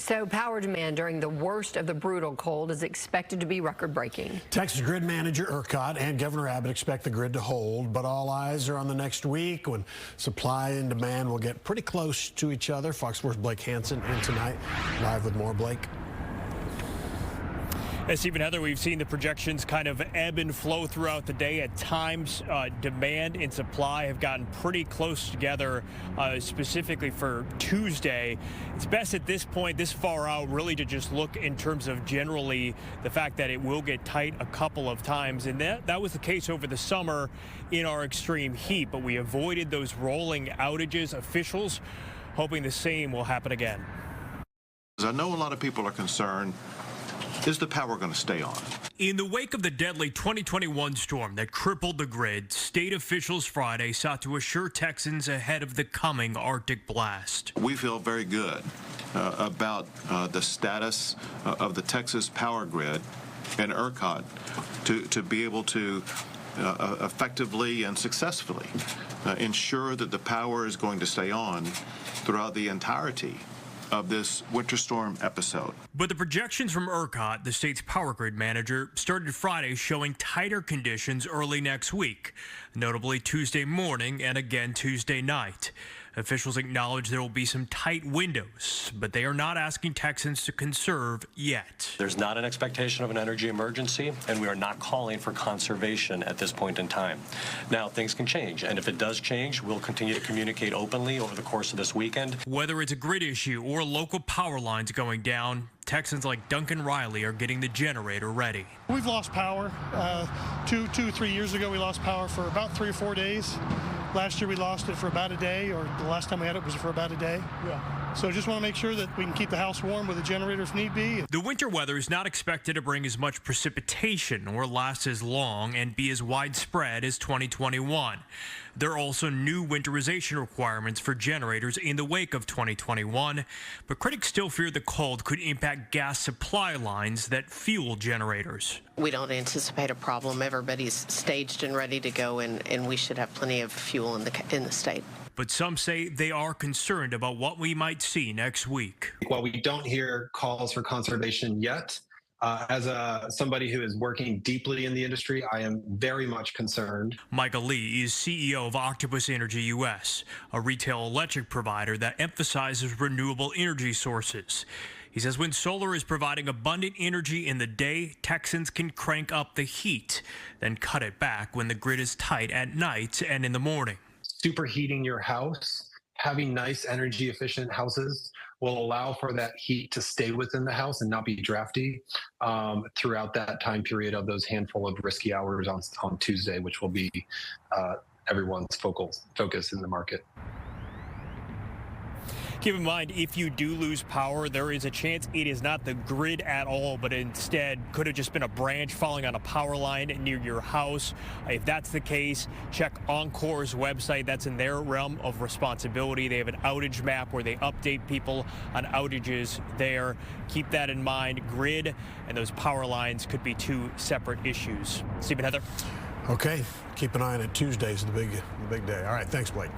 So power demand during the worst of the brutal cold is expected to be record-breaking. Texas grid manager ERCOT and Governor Abbott expect the grid to hold, but all eyes are on the next week when supply and demand will get pretty close to each other. Fox 4's Blake Hansen in tonight, live with more. Blake. As Steve and Heather, we've seen the projections kind of ebb and flow throughout the day. At times, demand and supply have gotten pretty close together, specifically for Tuesday. It's best at this point, this far out, really to just look in terms of generally the fact that it will get tight a couple of times. And that was the case over the summer in our extreme heat, but we avoided those rolling outages. Officials hoping the same will happen again. I know a lot of people are concerned. Is the power going to stay on? In the wake of the deadly 2021 storm that crippled the grid, state officials Friday sought to assure Texans ahead of the coming Arctic blast. We feel very good about the status of the Texas power grid and ERCOT to be able to effectively and successfully ensure that the power is going to stay on throughout the entirety of this winter storm episode. But the projections from ERCOT, the state's power grid manager, started Friday showing tighter conditions early next week, notably Tuesday morning and again Tuesday night. Officials acknowledge there will be some tight windows, but they are not asking Texans to conserve yet. There's not an expectation of an energy emergency, and we are not calling for conservation at this point in time. Now, things can change, and if it does change, we'll continue to communicate openly over the course of this weekend. Whether it's a grid issue or local power lines going down, Texans like Duncan Riley are getting the generator ready. We've lost power. 3 years ago, we lost power for about 3 or 4 days. Last year, we lost it for about a day, or the last time we had it was for about a day. Yeah. So just want to make sure that we can keep the house warm with a generator if need be. The winter weather is not expected to bring as much precipitation or last as long and be as widespread as 2021. There are also new winterization requirements for generators in the wake of 2021, but critics still fear the cold could impact gas supply lines that fuel generators. We don't anticipate a problem. Everybody's staged and ready to go, and we should have plenty of fuel in the state. But some say they are concerned about what we might see next week. While we don't hear calls for conservation yet, as somebody who is working deeply in the industry, I am very much concerned. Michael Lee is CEO of Octopus Energy US, a retail electric provider that emphasizes renewable energy sources. He says when solar is providing abundant energy in the day, Texans can crank up the heat, then cut it back when the grid is tight at night and in the morning. Superheating your house, having nice energy efficient houses will allow for that heat to stay within the house and not be drafty throughout that time period of those handful of risky hours on Tuesday, which will be everyone's focus in the market. Keep in mind, if you do lose power, there is a chance it is not the grid at all, but instead could have just been a branch falling on a power line near your house. If that's the case, check Encore's website. That's in their realm of responsibility. They have an outage map where they update people on outages there. Keep that in mind. Grid and those power lines could be two separate issues. Steve and Heather. Okay, keep an eye on it. Tuesday's the big day. All right, thanks, Blake.